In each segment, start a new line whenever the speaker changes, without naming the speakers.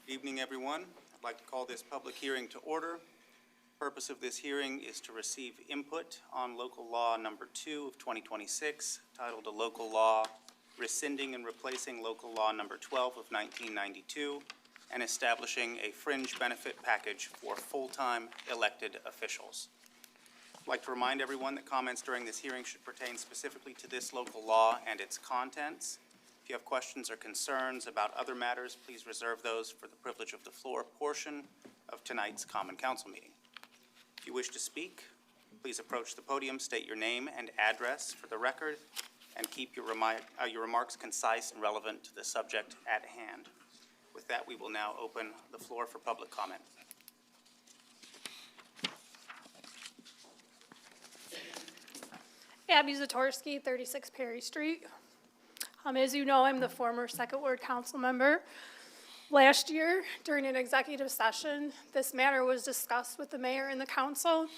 Good evening, everyone. I'd like to call this public hearing to order. Purpose of this hearing is to receive input on local law number 2 of 2026, titled A Local Law Rescinding and Replacing Local Law number 12 of 1992 and establishing a fringe benefit package for full-time elected officials. I'd like to remind everyone that comments during this hearing should pertain specifically to this local law and its contents. If you have questions or concerns about other matters, please reserve those for the privilege of the floor portion of tonight's Common Council meeting. If you wish to speak, please approach the podium, state your name and address for the record, and keep your remarks concise and relevant to the subject at hand. With that, we will now open the floor for public comment.
Abby Zatorsky, 36 Perry Street. As you know, I'm the former Second Ward Council member. Last year, during an executive session, this matter was discussed with the mayor and the council.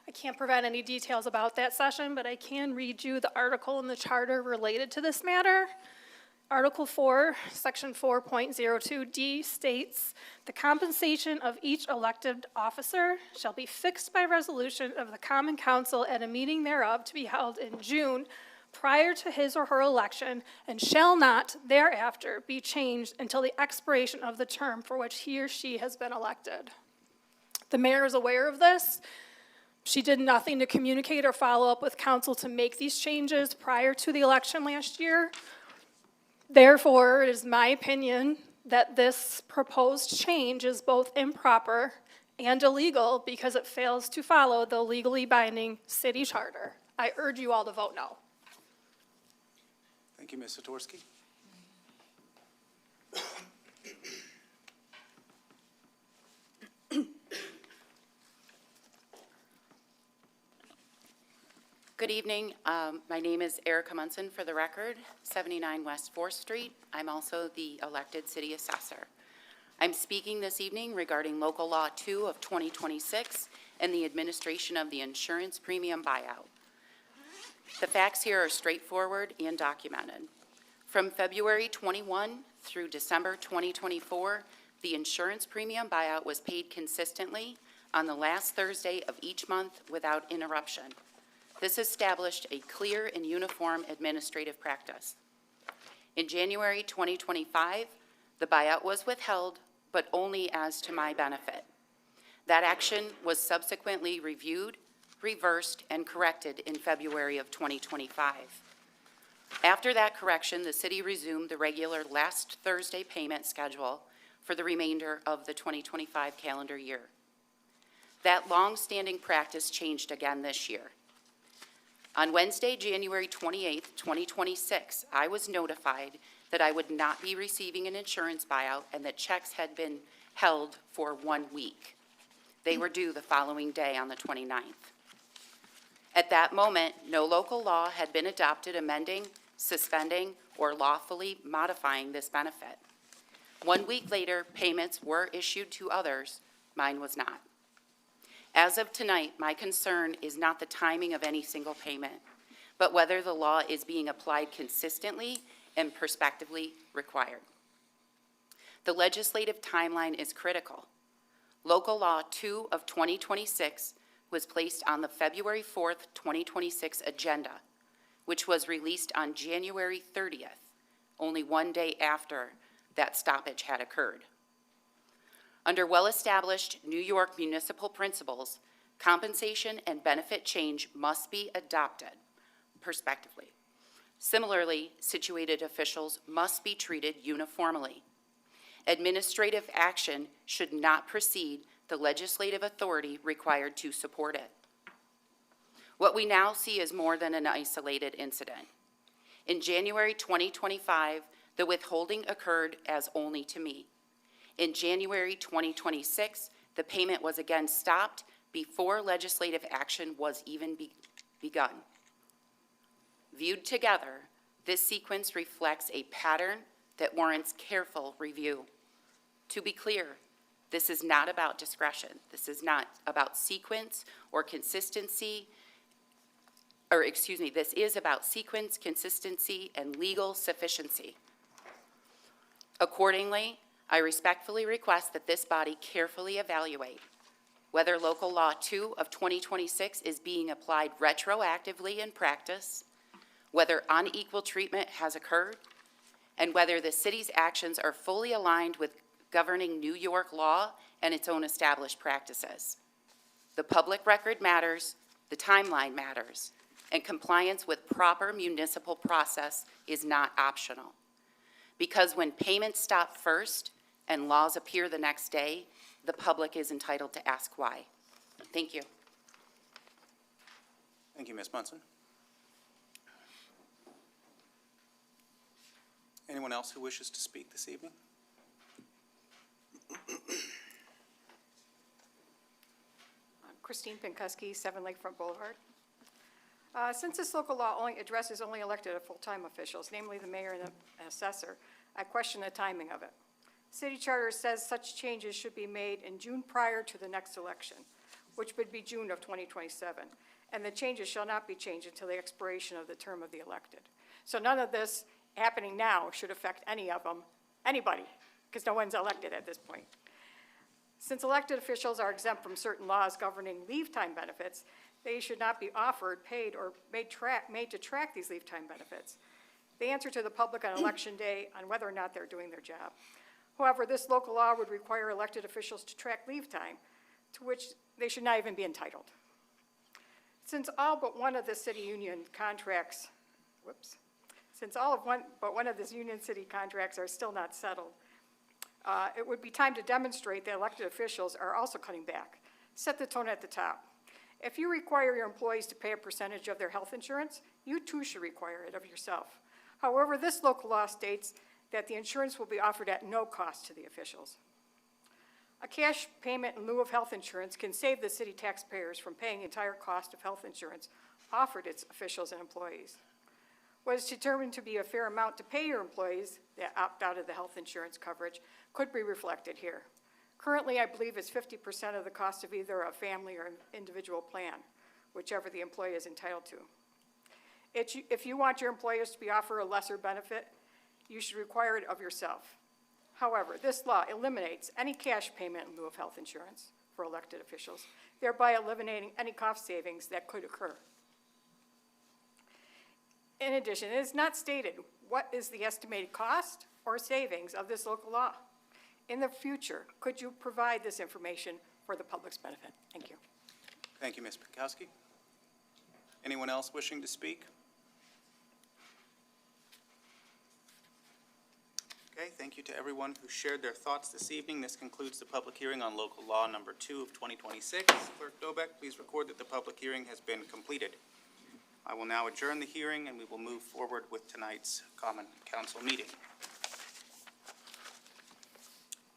I can't provide any details about that session, but I can read you the article in the charter related to this matter. Article 4, Section 4.02D states, the compensation of each elected officer shall be fixed by resolution of the Common Council at a meeting thereof to be held in June prior to his or her election, and shall not thereafter be changed until the expiration of the term for which he or she has been elected. The mayor is aware of this. She did nothing to communicate or follow up with council to make these changes prior to the election last year. Therefore, it is my opinion that this proposed change is both improper and illegal because it fails to follow the legally binding city charter. I urge you all to vote no.
Thank you, Ms. Zatorsky.
Good evening. My name is Erica Munson, for the record, 79 West 4th Street. I'm also the elected city assessor. I'm speaking this evening regarding Local Law 2 of 2026 and the administration of the insurance premium buyout. The facts here are straightforward and documented. From February 21 through December 2024, the insurance premium buyout was paid consistently on the last Thursday of each month without interruption. This established a clear and uniform administrative practice. In January 2025, the buyout was withheld, but only as to my benefit. That action was subsequently reviewed, reversed, and corrected in February of 2025. After that correction, the city resumed the regular last Thursday payment schedule for the remainder of the 2025 calendar year. That long-standing practice changed again this year. On Wednesday, January 28, 2026, I was notified that I would not be receiving an insurance buyout and that checks had been held for 1 week. They were due the following day on the 29th. At that moment, no local law had been adopted amending, suspending, or lawfully modifying this benefit. 1 week later, payments were issued to others. Mine was not. As of tonight, my concern is not the timing of any single payment, but whether the law is being applied consistently and prospectively required. The legislative timeline is critical. Local Law 2 of 2026 was placed on the February 4th, 2026 agenda, which was released on January 30th, only 1 day after that stoppage had occurred. Under well-established New York municipal principles, compensation and benefit change must be adopted prospectively. Similarly, situated officials must be treated uniformly. Administrative action should not precede the legislative authority required to support it. What we now see is more than an isolated incident. In January 2025, the withholding occurred as only to me. In January 2026, the payment was again stopped before legislative action was even begun. Viewed together, this sequence reflects a pattern that warrants careful review. To be clear, this is not about discretion. This is not about sequence or consistency, this is about sequence, consistency, and legal sufficiency. Accordingly, I respectfully request that this body carefully evaluate whether Local Law 2 of 2026 is being applied retroactively in practice, whether unequal treatment has occurred, and whether the city's actions are fully aligned with governing New York law and its own established practices. The public record matters, the timeline matters, and compliance with proper municipal process is not optional. Because when payments stop first and laws appear the next day, the public is entitled to ask why. Thank you.
Thank you, Ms. Munson. Anyone else who wishes to speak this evening?
Christine Pinkuski, 7 Lakefront Boulevard. Since this local law only addresses elected full-time officials, namely the mayor and the assessor, I question the timing of it. City charter says such changes should be made in June prior to the next election, which would be June of 2027, and the changes shall not be changed until the expiration of the term of the elected. So none of this happening now should affect any of them, anybody, because no one's elected at this point. Since elected officials are exempt from certain laws governing leave time benefits, they should not be offered, paid, or made to track these leave time benefits. They answer to the public on election day on whether or not they're doing their job. However, this local law would require elected officials to track leave time, to which they should not even be entitled. Since all but one of the city union contracts, one of the union city contracts are still not settled, it would be time to demonstrate that elected officials are also cutting back. Set the tone at the top. If you require your employees to pay a percentage of their health insurance, you too should require it of yourself. However, this local law states that the insurance will be offered at no cost to the officials. A cash payment in lieu of health insurance can save the city taxpayers from paying the entire cost of health insurance offered its officials and employees. What is determined to be a fair amount to pay your employees that opt out of the health insurance coverage could be reflected here. Currently, I believe it's 50% of the cost of either a family or individual plan, whichever the employee is entitled to. If you want your employers to be offered a lesser benefit, you should require it of yourself. However, this law eliminates any cash payment in lieu of health insurance for elected officials, thereby eliminating any cost savings that could occur. In addition, it is not stated what is the estimated cost or savings of this local law. In the future, could you provide this information for the public's benefit? Thank you.
Thank you, Ms. Pinkowski. Anyone else wishing to speak? Okay, thank you to everyone who shared their thoughts this evening. This concludes the public hearing on local law number 2 of 2026. Clerk Dobek, please record that the public hearing has been completed. I will now adjourn the hearing and we will move forward with tonight's common council meeting.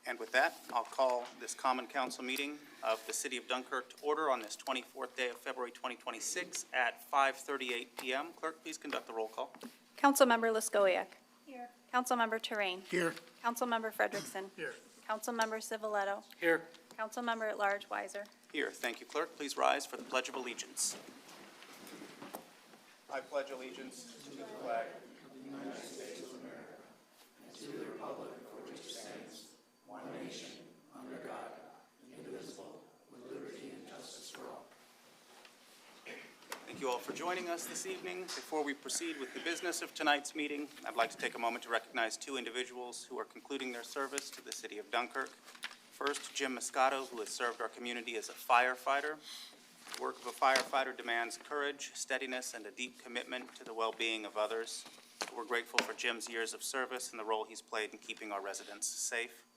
And with that, I'll call this common council meeting of the City of Dunkirk to order on this 24th day of February 2026 at 5:38 p.m. Clerk, please conduct the roll call.
Councilmember Liskowiak. Here. Councilmember Terrain.
Here.
Councilmember Frederickson.
Here.
Councilmember Civiletto.
Here.
Councilmember at Large Weiser.
Here. Thank you, Clerk. Please rise for the Pledge of Allegiance. I pledge allegiance to the flag of the United States of America and to the republic for which it stands, one nation, under God, indivisible, with liberty and justice for all. Thank you all for joining us this evening. Before we proceed with the business of tonight's meeting, I'd like to take a moment to recognize 2 individuals who are concluding their service to the City of Dunkirk. First, Jim Moscato, who has served our community as a firefighter. The work of a firefighter demands courage, steadiness, and a deep commitment to the well-being of others. We're grateful for Jim's years of service and the role he's played in keeping our residents safe.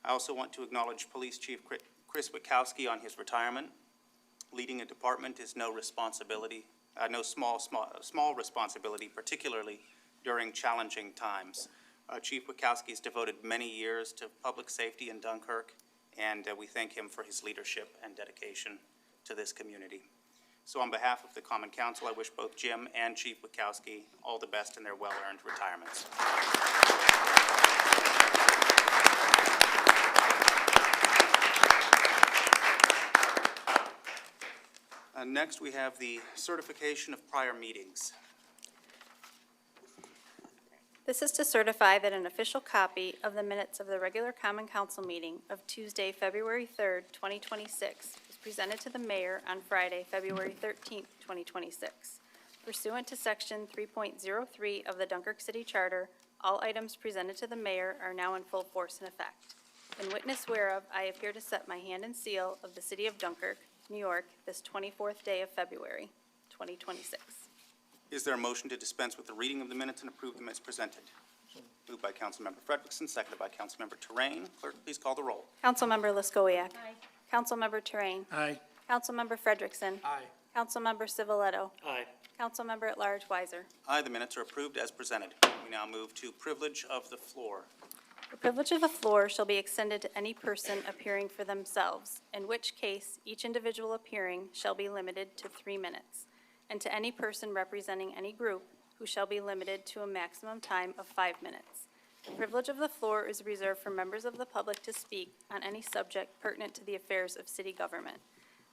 I also want to acknowledge Police Chief Chris Witkowski on his retirement. Leading a department is no small responsibility, particularly during challenging times. Chief Witkowski has devoted many years to public safety in Dunkirk, and we thank him for his leadership and dedication to this community. So on behalf of the Common Council, I wish both Jim and Chief Witkowski all the best in their well-earned retirements. Next, we have the certification of prior meetings.
This is to certify that an official copy of the minutes of the regular common council meeting of Tuesday, February 3rd, 2026 was presented to the mayor on Friday, February 13th, 2026. Pursuant to Section 3.03 of the Dunkirk City Charter, all items presented to the mayor are now in full force and effect. In witness whereof, I have here to set my hand and seal of the city of Dunkirk, New York, this 24th day of February, 2026.
Is there a motion to dispense with the reading of the minutes and approve them as presented? Moved by Councilmember Frederickson, seconded by Councilmember Terrain. Clerk, please call the roll.
Councilmember Luskowiak. Aye. Councilmember Terrain.
Aye.
Councilmember Frederickson.
Aye.
Councilmember Civiletto.
Aye.
Councilmember at Large Weiser.
Aye, the minutes are approved as presented. We now move to privilege of the floor.
The privilege of the floor shall be extended to any person appearing for themselves, in which case each individual appearing shall be limited to 3 minutes, and to any person representing any group who shall be limited to a maximum time of 5 minutes. The privilege of the floor is reserved for members of the public to speak on any subject pertinent to the affairs of city government.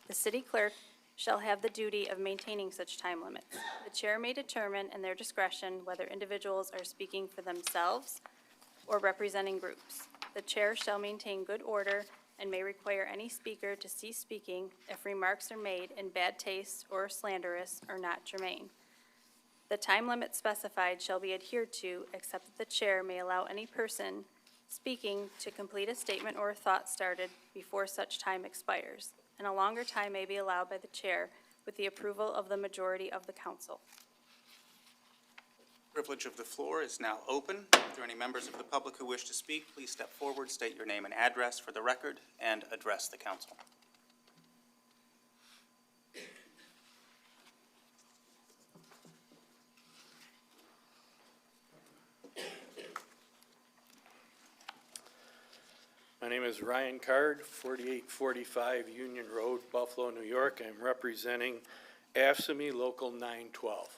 The city clerk shall have the duty of maintaining such time limits. The chair may determine in their discretion whether individuals are speaking for themselves or representing groups. The chair shall maintain good order and may require any speaker to cease speaking if remarks are made in bad taste or slanderous or not germane. The time limit specified shall be adhered to, except that the chair may allow any person speaking to complete a statement or a thought started before such time expires, and a longer time may be allowed by the chair with the approval of the majority of the council.
Privilege of the floor is now open. If there are any members of the public who wish to speak, please step forward, state your name and address for the record, and address the council.
My name is Ryan Card, 4845 Union Road, Buffalo, New York. I'm representing AFSCME Local 912.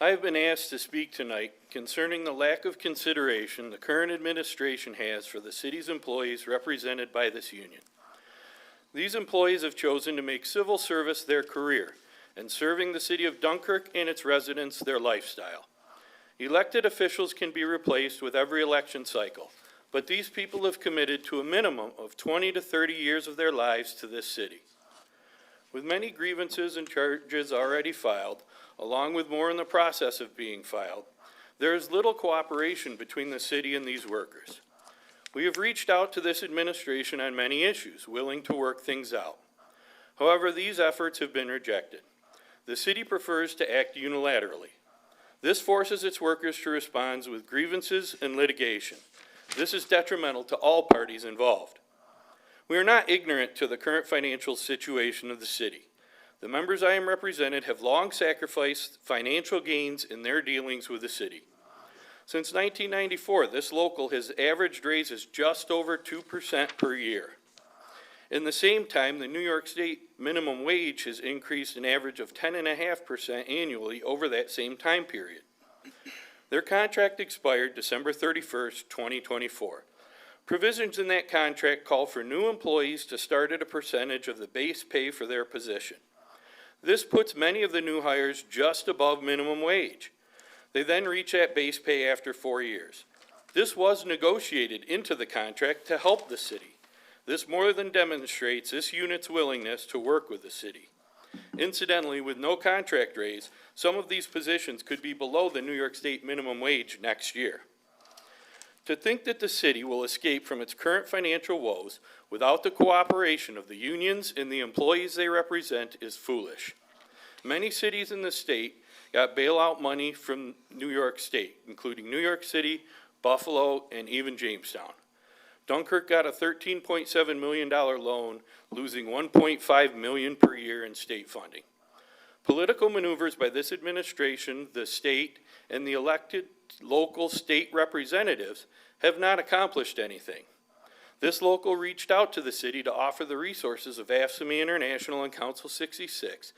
I have been asked to speak tonight concerning the lack of consideration the current administration has for the city's employees represented by this union. These employees have chosen to make civil service their career and serving the city of Dunkirk and its residents their lifestyle. Elected officials can be replaced with every election cycle, but these people have committed to a minimum of 20 to 30 years of their lives to this city. With many grievances and charges already filed, along with more in the process of being filed, there is little cooperation between the city and these workers. We have reached out to this administration on many issues, willing to work things out. However, these efforts have been rejected. The city prefers to act unilaterally. This forces its workers to respond with grievances and litigation. This is detrimental to all parties involved. We are not ignorant to the current financial situation of the city. The members I am represented have long sacrificed financial gains in their dealings with the city. Since 1994, this local has averaged raises just over 2% per year. In the same time, the New York State minimum wage has increased an average of 10.5% annually over that same time period. Their contract expired December 31st, 2024. Provisions in that contract call for new employees to start at a percentage of the base pay for their position. This puts many of the new hires just above minimum wage. They then reach that base pay after 4 years. This was negotiated into the contract to help the city. This more than demonstrates this unit's willingness to work with the city. Incidentally, with no contract raise, some of these positions could be below the New York State minimum wage next year. To think that the city will escape from its current financial woes without the cooperation of the unions and the employees they represent is foolish. Many cities in the state got bailout money from New York State, including New York City, Buffalo, and even Jamestown. Dunkirk got a $13.7 million loan, losing $1.5 million per year in state funding. Political maneuvers by this administration, the state, and the elected local state representatives have not accomplished anything. This local reached out to the city to offer the resources of AFSCME International and Council 66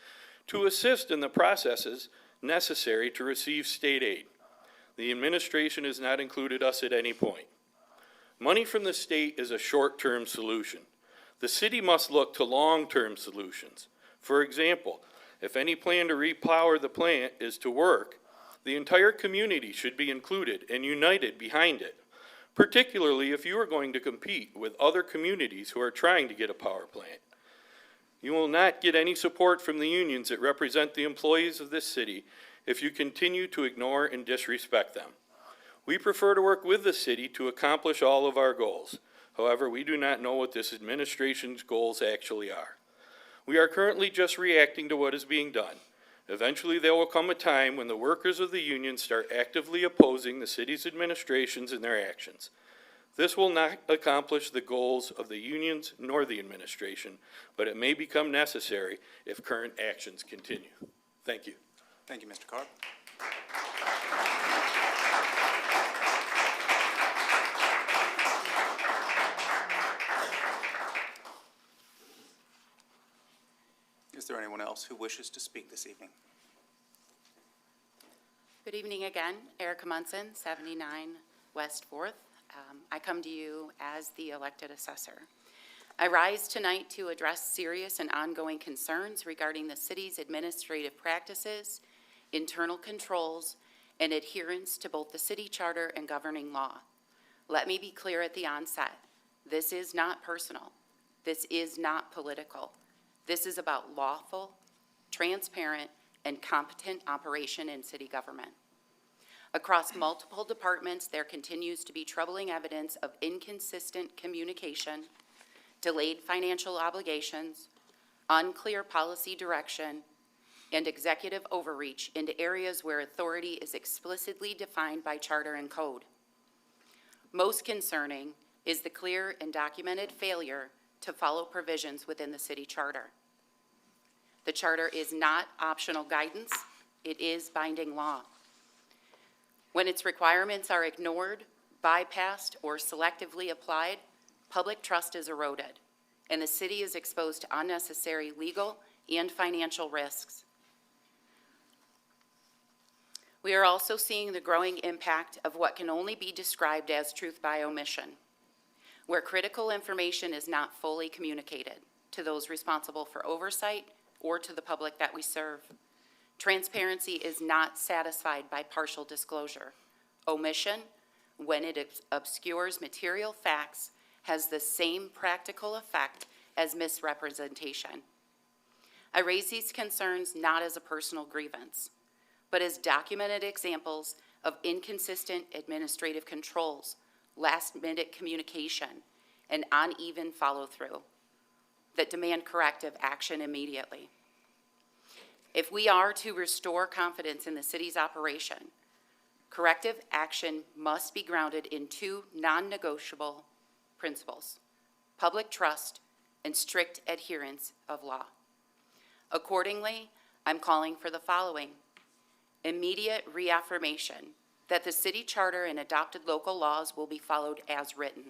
to assist in the processes necessary to receive state aid. The administration has not included us at any point. Money from the state is a short-term solution. The city must look to long-term solutions. For example, If any plan to repower the plant is to work, the entire community should be included and united behind it, particularly if you are going to compete with other communities who are trying to get a power plant. You will not get any support from the unions that represent the employees of this city if you continue to ignore and disrespect them. We prefer to work with the city to accomplish all of our goals. However, we do not know what this administration's goals actually are. We are currently just reacting to what is being done. Eventually, there will come a time when the workers of the union start actively opposing the city's administrations and their actions. This will not accomplish the goals of the unions nor the administration, but it may become necessary if current actions continue. Thank you.
Thank you, Mr. Carp. Is there anyone else who wishes to speak this evening?
Good evening again. Erica Munson, 79 West 4th. I come to you as the elected assessor. I rise tonight to address serious and ongoing concerns regarding the city's administrative practices, internal controls, and adherence to both the city charter and governing law. Let me be clear at the onset. This is not personal. This is not political. This is about lawful, transparent, and competent operation in city government. Across multiple departments, there continues to be troubling evidence of inconsistent communication, delayed financial obligations, unclear policy direction, and executive overreach into areas where authority is explicitly defined by charter and code. Most concerning is the clear and documented failure to follow provisions within the city charter. The charter is not optional guidance, it is binding law. When its requirements are ignored, bypassed, or selectively applied, public trust is eroded, and the city is exposed to unnecessary legal and financial risks. We are also seeing the growing impact of what can only be described as truth by omission, where critical information is not fully communicated to those responsible for oversight or to the public that we serve. Transparency is not satisfied by partial disclosure. Omission, when it obscures material facts, has the same practical effect as misrepresentation. I raise these concerns not as a personal grievance, but as documented examples of inconsistent administrative controls, last-minute communication, and uneven follow-through that demand corrective action immediately. If we are to restore confidence in the city's operation, corrective action must be grounded in two non-negotiable principles: public trust and strict adherence of law. Accordingly, I'm calling for the following: immediate reaffirmation that the city charter and adopted local laws will be followed as written.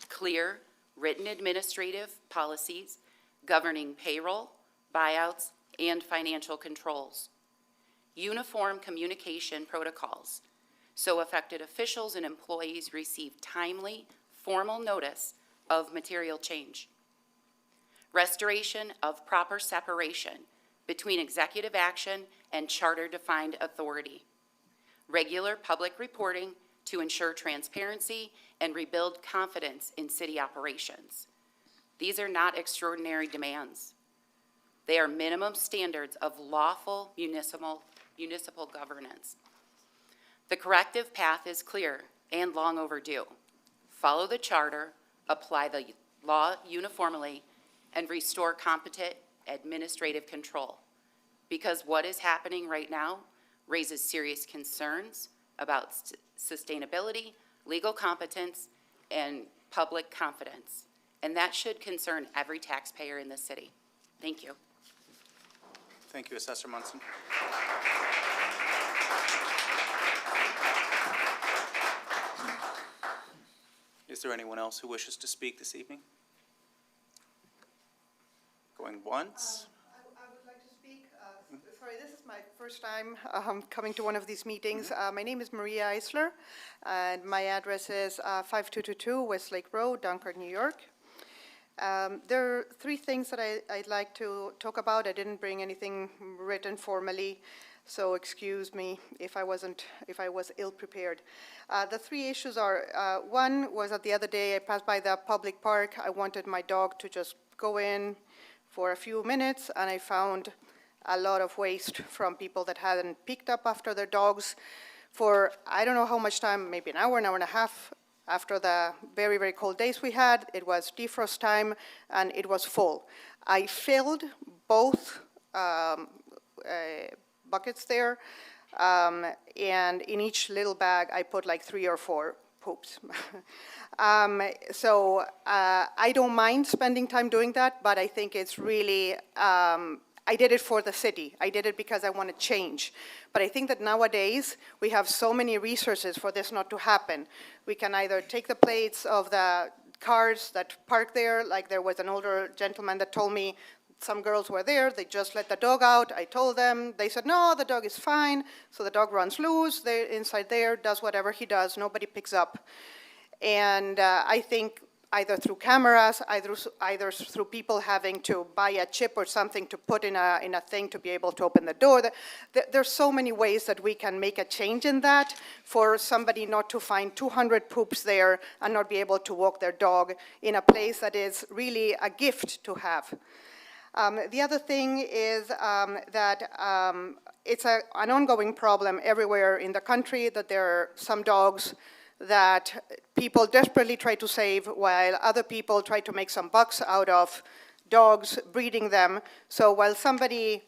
Clear, written administrative policies governing payroll, buyouts, and financial controls. Uniform communication protocols so affected officials and employees receive timely, formal notice of material change. Restoration of proper separation between executive action and charter-defined authority. Regular public reporting to ensure transparency and rebuild confidence in city operations. These are not extraordinary demands. They are minimum standards of lawful municipal governance. The corrective path is clear and long overdue. Follow the charter, apply the law uniformly, and restore competent administrative control. Because what is happening right now raises serious concerns about sustainability, legal competence, and public confidence. And that should concern every taxpayer in the city. Thank you.
Thank you, Assessor Munson. Is there anyone else who wishes to speak this evening? Going once?
I would like to speak. Sorry, this is my first time coming to one of these meetings. My name is Maria Eisler, and my address is 5222 Westlake Road, Dunkirk, New York. There are three things that I'd like to talk about. I didn't bring anything written formally, so excuse me if I was ill-prepared. The three issues are, one was that the other day I passed by the public park. I wanted my dog to just go in for a few minutes, and I found a lot of waste from people that hadn't picked up after their dogs for I don't know how much time, maybe an hour and a half. After the very, very cold days we had, it was defrost time, and it was full. I filled both buckets there, and in each little bag, I put like 3 or 4 poops. So I don't mind spending time doing that, but I think it's really, I did it for the city. I did it because I want to change. But I think that nowadays, we have so many resources for this not to happen. We can either take the plates of the cars that park there, like there was an older gentleman that told me some girls were there, they just let the dog out. I told them, they said, no, the dog is fine. So the dog runs loose, they're inside there, does whatever he does, nobody picks up. And I think either through cameras, either through people having to buy a chip or something to put in a thing to be able to open the door. There's so many ways that we can make a change in that for somebody not to find 200 poops there and not be able to walk their dog in a place that is really a gift to have. The other thing is that it's an ongoing problem everywhere in the country that there are some dogs that people desperately try to save while other people try to make some bucks out of dogs, breeding them. So while somebody,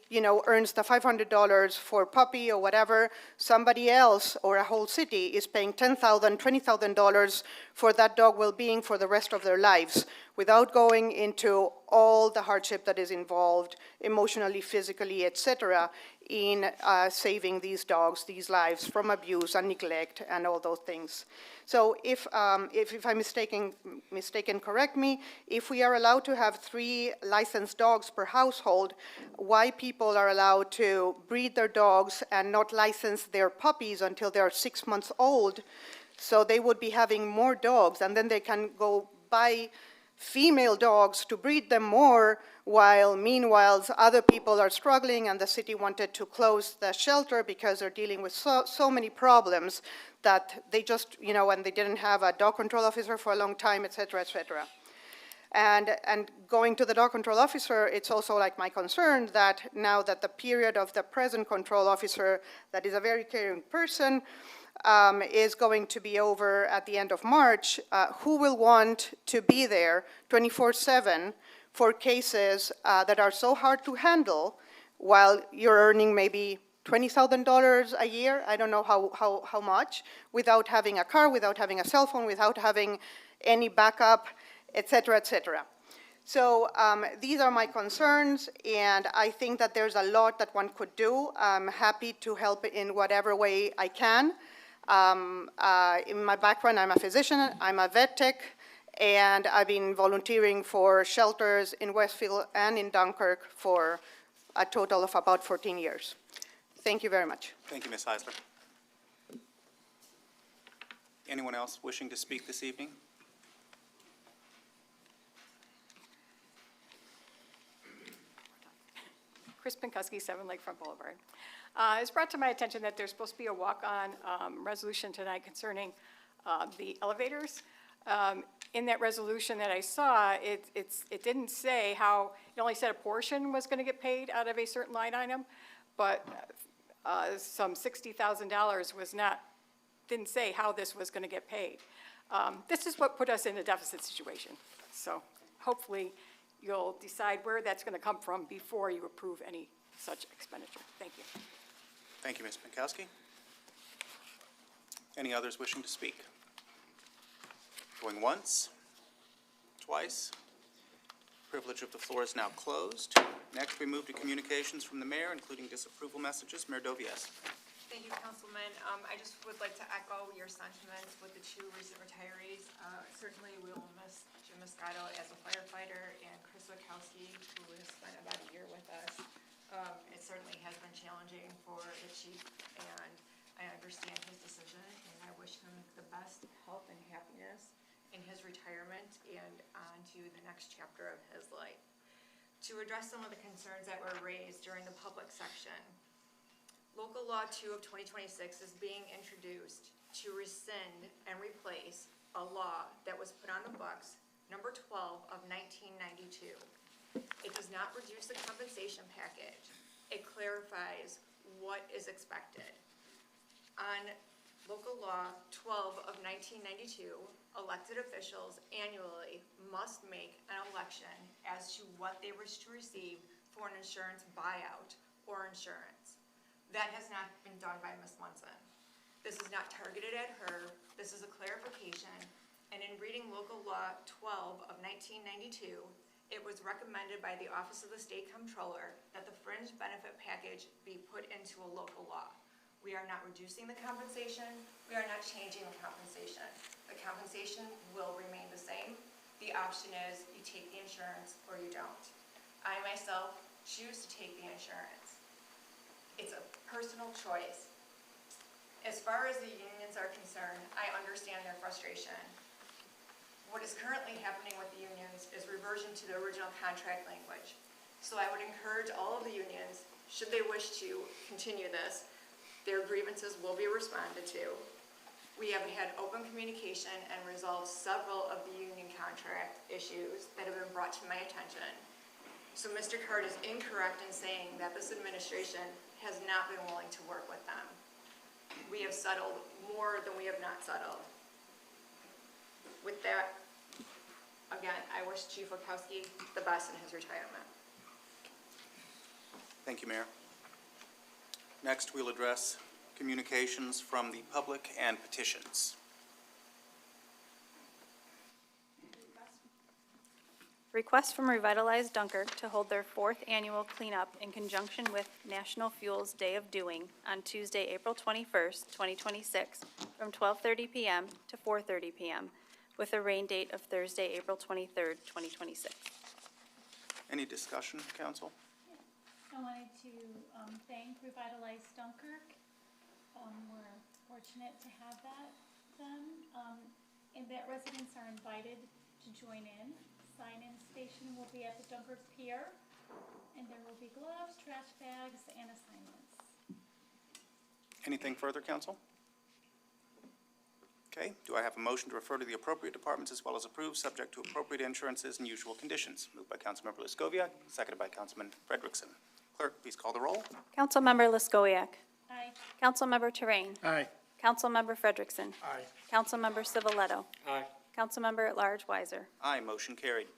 earns the $500 for a puppy or whatever, somebody else or a whole city is paying $10,000, $20,000 for that dog well-being for the rest of their lives without going into all the hardship that is involved emotionally, physically, etc., in saving these dogs, these lives from abuse and neglect and all those things. So if I'm mistaken, correct me, if we are allowed to have 3 licensed dogs per household, why people are allowed to breed their dogs and not license their puppies until they're 6 months old, so they would be having more dogs, and then they can go buy female dogs to breed them more, while meanwhile other people are struggling and the city wanted to close the shelter because they're dealing with so many problems that they just, and they didn't have a dog control officer for a long time, et cetera, et cetera. And going to the dog control officer, it's also like my concern that now that the period of the present control officer, that is a very caring person, is going to be over at the end of March, who will want to be there 24/7 for cases that are so hard to handle while you're earning maybe $20,000 a year, I don't know how much, without having a car, without having a cell phone, without having any backup, et cetera, et cetera. So these are my concerns, and I think that there's a lot that one could do. I'm happy to help in whatever way I can. In my background, I'm a physician, I'm a vet tech, and I've been volunteering for shelters in Westfield and in Dunkirk for a total of about 14 years. Thank you very much.
Thank you, Ms. Heisler. Anyone else wishing to speak this evening?
Chris Pinkowski, 7 Lakefront Boulevard. It's brought to my attention that there's supposed to be a walk-on resolution tonight concerning the elevators. In that resolution that I saw, it didn't say how, it only said a portion was going to get paid out of a certain line item, but some $60,000 was not, didn't say how this was going to get paid. This is what put us in a deficit situation. So hopefully you'll decide where that's going to come from before you approve any such expenditure. Thank you.
Thank you, Ms. Pinkowski. Any others wishing to speak? Going once, twice. Privilege of the floor is now closed. Next, we move to communications from the mayor, including disapproval messages. Mayor Dovias.
Thank you, Councilman. I just would like to echo your sentiments with the 2 recent retirees. Certainly, we will miss Jim Moscato as a firefighter and Chris Wachowski, who has spent about a year with us. It certainly has been challenging for the chief, and I understand his decision, and I wish him the best health and happiness in his retirement and on to the next chapter of his life. To address some of the concerns that were raised during the public section, Local Law 2 of 2026 is being introduced to rescind and replace a law that was put on the books, number 12 of 1992. It does not reduce the compensation package. It clarifies what is expected. On Local Law 12 of 1992, elected officials annually must make an election as to what they wish to receive for an insurance buyout or insurance. That has not been done by Ms. Munson. This is not targeted at her. This is a clarification. And in reading Local Law 12 of 1992, it was recommended by the Office of the State Comptroller that the fringe benefit package be put into a local law. We are not reducing the compensation. We are not changing the compensation. The compensation will remain the same. The option is you take the insurance or you don't. I myself choose to take the insurance. It's a personal choice. As far as the unions are concerned, I understand their frustration. What is currently happening with the unions is reversion to the original contract language. So I would encourage all of the unions, should they wish to continue this, their grievances will be responded to. We have had open communication and resolved several of the union contract issues that have been brought to my attention. So Mr. Card is incorrect in saying that this administration has not been willing to work with them. We have settled more than we have not settled. With that, again, I wish Chief Wachowski the best in his retirement.
Thank you, Mayor. Next, we'll address communications from the public and petitions.
Request from Revitalize Dunkirk to hold their 4th annual cleanup in conjunction with National Fuel's Day of Doing on Tuesday, April 21st, 2026, from 12:30 p.m. to 4:30 p.m., with a rain date of Thursday, April 23rd, 2026.
Any discussion, council?
I wanted to thank Revitalize Dunkirk. We're fortunate to have that done, and that residents are invited to join in. Sign-in station will be at the Dunkirk Pier, and there will be gloves, trash bags, and assignments.
Anything further, council? Okay, do I have a motion to refer to the appropriate departments as well as approve, subject to appropriate insurances and usual conditions? Moved by Councilmember Lyskowiak, seconded by Councilman Frederickson. Clerk, please call the roll.
Councilmember Lyskowiak.
Aye.
Councilmember Terrain.
Aye.
Councilmember Frederickson.
Aye.
Councilmember Civiletto.
Aye.
Councilmember at Large Weiser.
Aye, motion carried.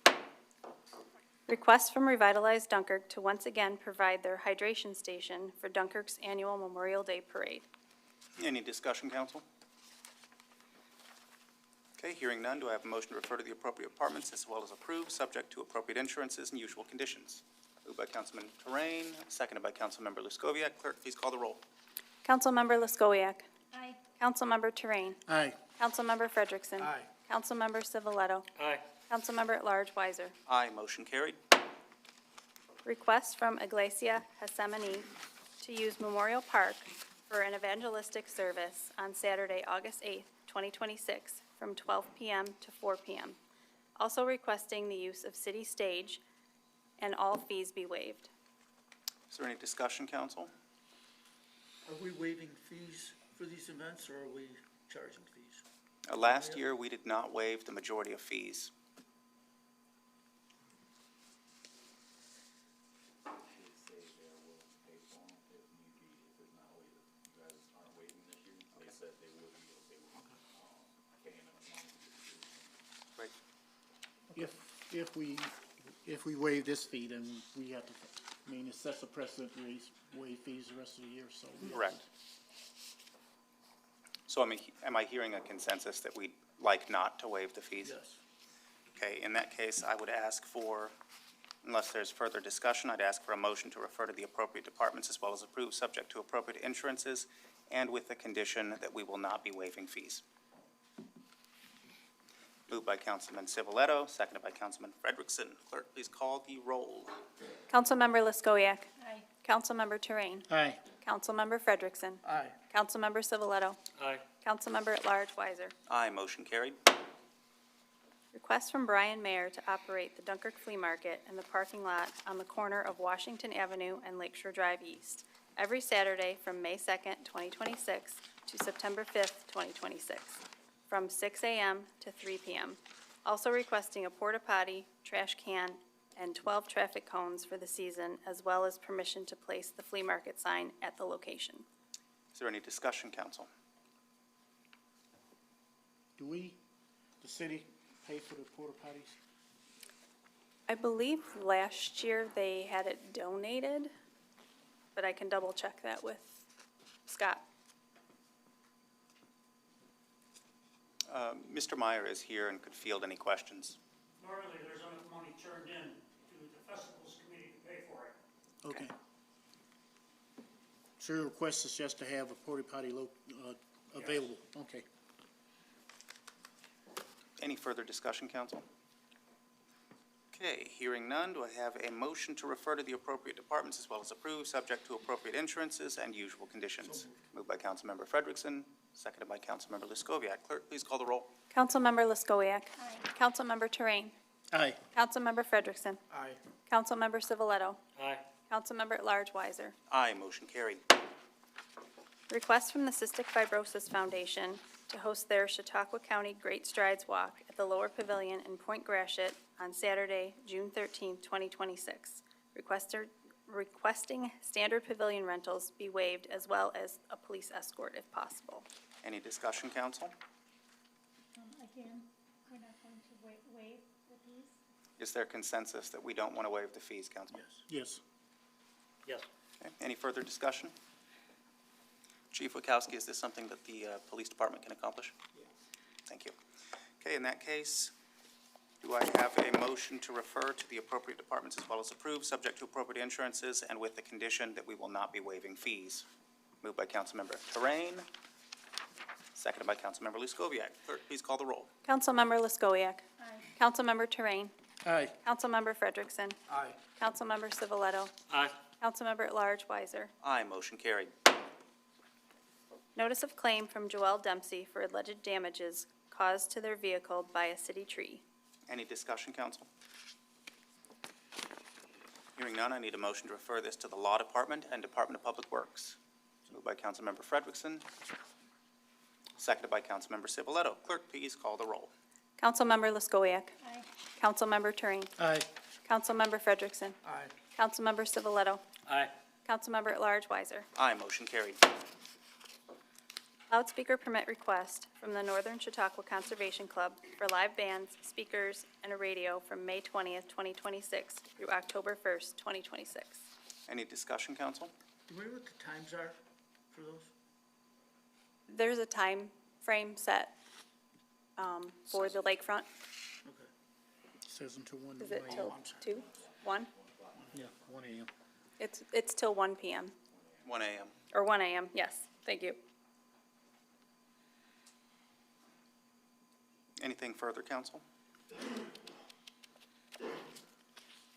Request from Revitalize Dunkirk to once again provide their hydration station for Dunkirk's annual Memorial Day Parade.
Any discussion, council? Okay, hearing none, do I have a motion to refer to the appropriate departments as well as approve, subject to appropriate insurances and usual conditions? Moved by Councilman Terrain, seconded by Councilmember Lyskowiak. Clerk, please call the roll.
Councilmember Lyskowiak.
Aye.
Councilmember Terrain.
Aye.
Councilmember Frederickson.
Aye.
Councilmember Civiletto.
Aye.
Councilmember at Large Weiser.
Aye, motion carried.
Request from Iglesia Gethsemane to use Memorial Park for an evangelistic service on Saturday, August 8th, 2026, from 12 p.m. to 4 p.m. Also requesting the use of city stage and all fees be waived.
Is there any discussion, council?
Are we waiving fees for these events, or are we charging fees?
Last year, we did not waive the majority of fees. Great.
If we waive this fee, then we have to, it sets a precedent to waive fees the rest of the year, so.
Correct. So am I hearing a consensus that we'd like not to waive the fees?
Yes.
Okay, in that case, I would ask for, unless there's further discussion, I'd ask for a motion to refer to the appropriate departments as well as approve, subject to appropriate insurances, and with the condition that we will not be waiving fees. Moved by Councilman Civiletto, seconded by Councilman Frederickson. Clerk, please call the roll.
Councilmember Lyskowiak.
Aye.
Councilmember Terrain.
Aye.
Councilmember Frederickson.
Aye.
Councilmember Civiletto.
Aye.
Councilmember at Large Weiser.
Aye, motion carried.
Request from Brian Mayer to operate the Dunkirk Flea Market in the parking lot on the corner of Washington Avenue and Lakeshore Drive East, every Saturday from May 2nd, 2026 to September 5th, 2026, from 6 a.m. to 3 p.m. Also requesting a porta potty, trash can, and 12 traffic cones for the season, as well as permission to place the flea market sign at the location.
Is there any discussion, council?
Do we, the city, pay for the porta potties?
I believe last year they had it donated, but I can double check that with Scott.
Mr. Meyer is here and could field any questions.
Normally, there's enough money turned in to the festivals committee to pay for it.
Okay. So your request is just to have a porta potty available? Okay.
Any further discussion, council? Okay, hearing none, do I have a motion to refer to the appropriate departments as well as approve, subject to appropriate insurances and usual conditions? Moved by Councilmember Frederickson, seconded by Councilmember Luskoviac. Clerk, please call the roll.
Councilmember Luskowiak. Councilmember Terrain.
Aye.
Councilmember Frederickson.
Aye.
Councilmember Civiletto.
Aye.
Councilmember at Large Weiser.
Aye, motion carried.
Request from the Cystic Fibrosis Foundation to host their Chautauqua County Great Strides Walk at the Lower Pavilion in Point Gratiot on Saturday, June 13, 2026. Requesting standard pavilion rentals be waived as well as a police escort if possible.
Any discussion, council?
Again, we're not going to waive the fees.
Is there consensus that we don't want to waive the fees, council?
Yes.
Yes.
Okay, any further discussion? Chief Wachowski, is this something that the police department can accomplish? Thank you. Okay, in that case, do I have a motion to refer to the appropriate departments as well as approve, subject to appropriate insurances and with the condition that we will not be waiving fees? Moved by Councilmember Terrain, seconded by Councilmember Luskoviac. Clerk, please call the roll.
Councilmember Luskowiak.
Aye.
Councilmember Terrain.
Aye.
Councilmember Frederickson.
Aye.
Councilmember Civiletto.
Aye.
Councilmember at Large Weiser.
Aye, motion carried.
Notice of claim from Joelle Dempsey for alleged damages caused to their vehicle by a city tree.
Any discussion, council? Hearing none, I need a motion to refer this to the Law Department and Department of Public Works. Moved by Councilmember Frederickson, seconded by Councilmember Civiletto. Clerk, please call the roll.
Councilmember Luskowiak.
Aye.
Councilmember Terrain.
Aye.
Councilmember Frederickson.
Aye.
Councilmember Civiletto.
Aye.
Councilmember at Large Weiser.
Aye, motion carried.
Loudspeaker permit request from the Northern Chautauqua Conservation Club for live bands, speakers, and a radio from May 20th, 2026 through October 1st, 2026.
Any discussion, council?
Do we know what the times are for those?
There's a time frame set for the lakefront.
Okay.
Says until 1
Is it
a.m.
till 2, 1?
Yeah, 1 a.m.
It's till 1 p.m.
1 a.m.
or 1 a.m. Yes, thank you.
Anything further, council?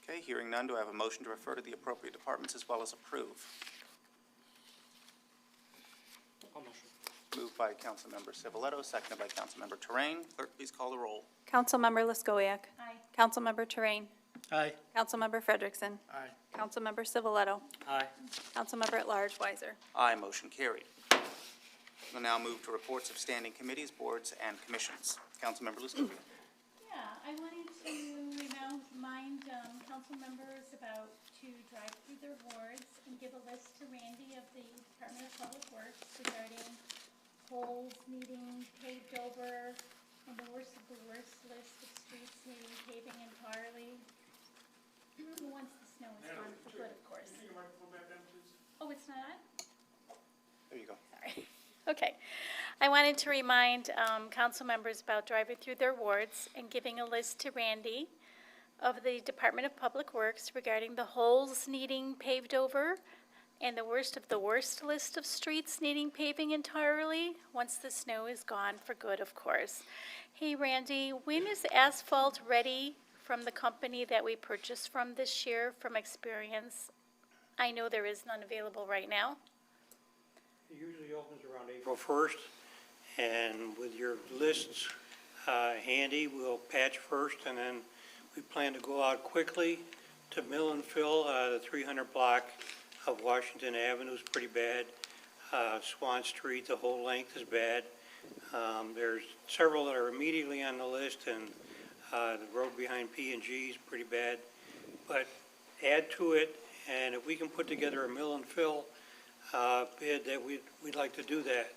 Okay, hearing none, do I have a motion to refer to the appropriate departments as well as approve?
I'll motion.
Moved by Councilmember Civiletto, seconded by Councilmember Terrain. Clerk, please call the roll.
Councilmember Luskowiak.
Aye.
Councilmember Terrain.
Aye.
Councilmember Frederickson.
Aye.
Councilmember Civiletto.
Aye.
Councilmember at Large Weiser.
Aye, motion carried. We'll now move to reports of standing committees, boards, and commissions. Councilmember Luskoviac.
Yeah, I wanted to remind council members about to drive through their wards and give a list to Randy of the Department of Public Works regarding holes needing paved over and the worst of the worst list of streets needing paving entirely. Once the snow is gone for good, of course. Oh, it's not on?
There you go.
Sorry. Okay. I wanted to remind council members about driving through their wards and giving a list to Randy of the Department of Public Works regarding the holes needing paved over and the worst of the worst list of streets needing paving entirely, once the snow is gone for good, of course. Hey, Randy, when is asphalt ready from the company that we purchased from this year from Experience? I know there is none available right now.
It usually opens around April 1st, and with your lists, handy. We'll patch first, and then we plan to go out quickly to mill and fill. The 300 block of Washington Avenue is pretty bad. Swan Street, the whole length is bad. There's several that are immediately on the list, and the road behind P&G is pretty bad. But add to it, and if we can put together a mill and fill bid, that we'd like to do that.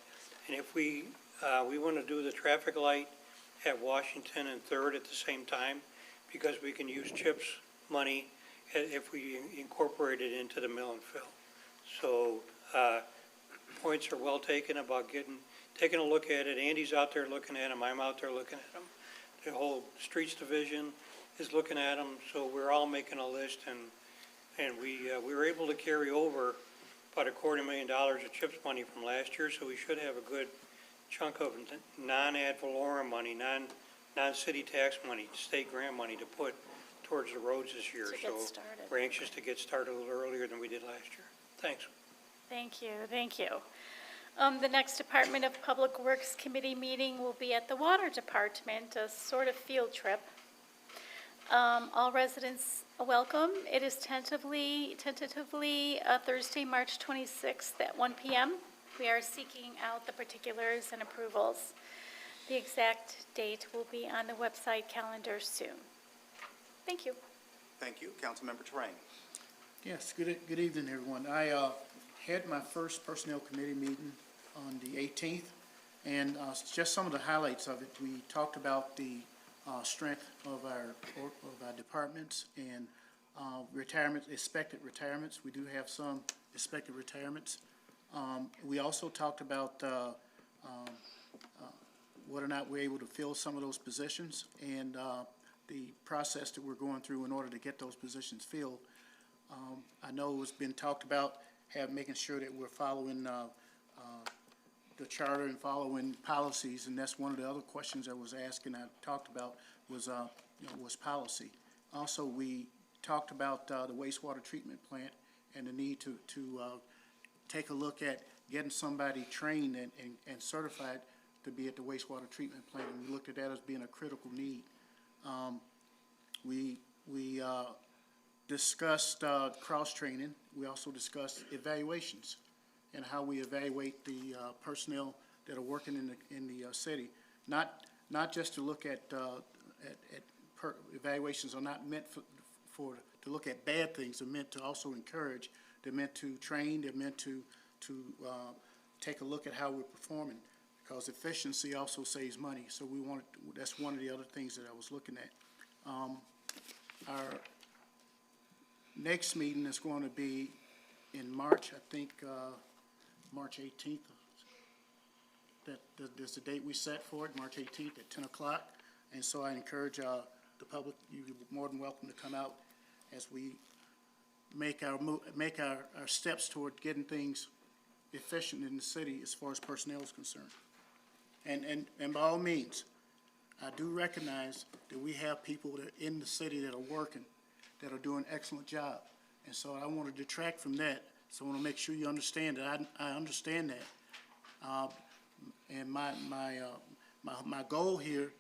And if we want to do the traffic light at Washington and Third at the same time, because we can use CHIPS money if we incorporate it into the mill and fill. So points are well taken about taking a look at it. Andy's out there looking at them. I'm out there looking at them. The whole streets division is looking at them. So we're all making a list, and we were able to carry over about $250,000 of CHIPS money from last year. So we should have a good chunk of non-ad valorem money, non-city tax money, state grant money to put towards the roads this year.
To get started.
We're anxious to get started a little earlier than we did last year. Thanks.
Thank you, thank you. The next Department of Public Works Committee meeting will be at the Water Department, a sort of field trip. All residents are welcome. It is tentatively Thursday, March 26th at 1 p.m. We are seeking out the particulars and approvals. The exact date will be on the website calendar soon. Thank you.
Thank you. Councilmember Terrain.
Yes, good evening, everyone. I had my first Personnel Committee meeting on the 18th, and just some of the highlights of it. We talked about the strength of our departments and retirements, expected retirements. We do have some expected retirements. We also talked about whether or not we're able to fill some of those positions and the process that we're going through in order to get those positions filled. I know it's been talked about making sure that we're following the charter and following policies, and that's one of the other questions I was asked and I talked about was policy. Also, we talked about the wastewater treatment plant and the need to take a look at getting somebody trained and certified to be at the wastewater treatment plant, and we looked at that as being a critical need. We discussed cross-training. We also discussed evaluations and how we evaluate the personnel that are working in the city. Not just to look at evaluations are not meant to look at bad things. They're meant to also encourage. They're meant to train. They're meant to take a look at how we're performing, because efficiency also saves money. So that's one of the other things that I was looking at. Our next meeting is going to be in March, I think, March 18th. There's a date we set for it, March 18th at 10 o'clock. And so I encourage the public, you're more than welcome to come out as we make our steps toward getting things efficient in the city as far as personnel is concerned. And by all means, I do recognize that we have people that are in the city that are working, that are doing an excellent job. And so I want to detract from that. So I want to make sure you understand that I understand that. And my goal here,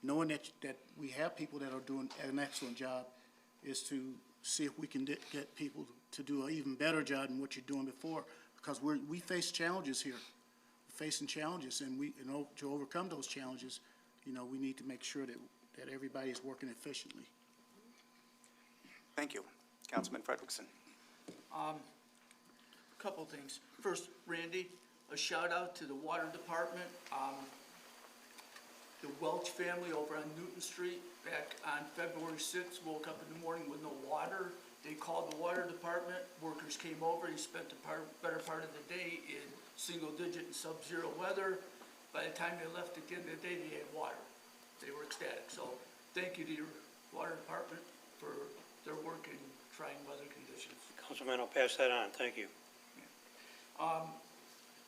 knowing that we have people that are doing an excellent job, is to see if we can get people to do an even better job than what you're doing before, because we face challenges here. We're facing challenges, and to overcome those challenges, we need to make sure that everybody is working efficiently.
Thank you. Councilman Frederickson.
Couple things. First, Randy, a shout out to the water department. The Welch family over on Newton Street back on February 6th woke up in the morning with no water. They called the water department. Workers came over. They spent the better part of the day in single-digit and sub-zero weather. By the time they left at the end of the day, they had water. They were ecstatic. So thank you to your water department for their work in trying weather conditions.
Councilman, I'll pass that on. Thank you.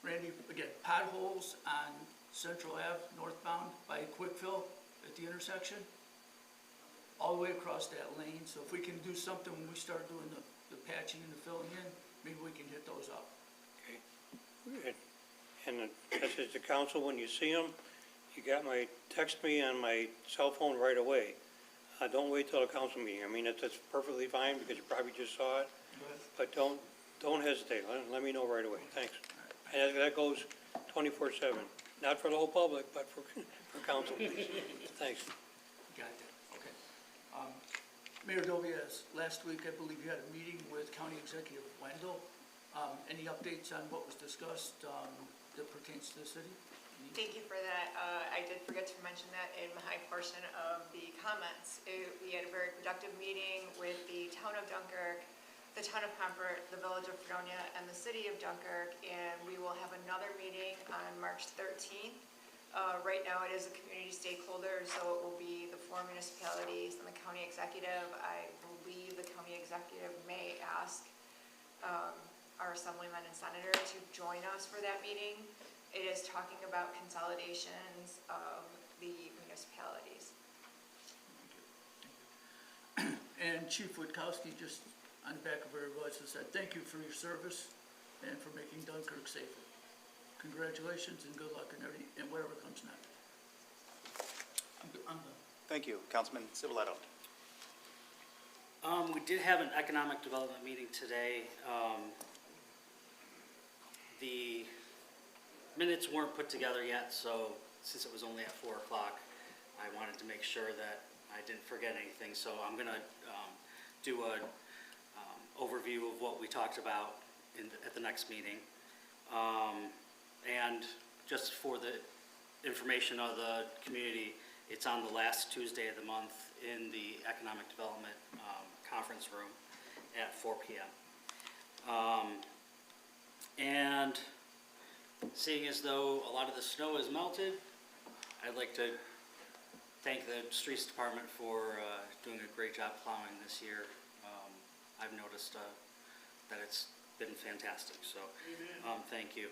Randy, again, potholes on Central Ave northbound by Quickfill at the intersection, all the way across that lane. So if we can do something when we start doing the patching and the filling in, maybe we can hit those up.
Okay. Good. And as is the council, when you see them, you got text me on my cell phone right away. Don't wait till the council meeting. I mean, that's perfectly fine because you probably just saw it. But don't hesitate. Let me know right away. Thanks. And that goes 24/7. Not for the whole public, but for council, please. Thanks.
Got that, okay. Mayor Dovias, last week, I believe you had a meeting with County Executive Wendell. Any updates on what was discussed that pertains to the city?
Thank you for that. I did forget to mention that in my portion of the comments. We had a very productive meeting with the town of Dunkirk, the town of Comfort, the village of Fredonia, and the city of Dunkirk, and we will have another meeting on March 13th. Right now, it is a community stakeholder, so it will be the 4 municipalities and the county executive. I believe the county executive may ask our assemblymen and senator to join us for that meeting. It is talking about consolidations of the municipalities.
And Chief Witkowski, just on the back of her voice, said, thank you for your service and for making Dunkirk safer. Congratulations and good luck in whatever comes next. I'm done.
Thank you. Councilman Civiletto.
We did have an economic development meeting today. The minutes weren't put together yet, so since it was only at 4 o'clock, I wanted to make sure that I didn't forget anything. So I'm going to do an overview of what we talked about at the next meeting. And just for the information of the community, it's on the last Tuesday of the month in the Economic Development Conference Room at 4 p.m. And seeing as though a lot of the snow is melted, I'd like to thank the Streets Department for doing a great job plowing this year. I've noticed that it's been fantastic, so thank you.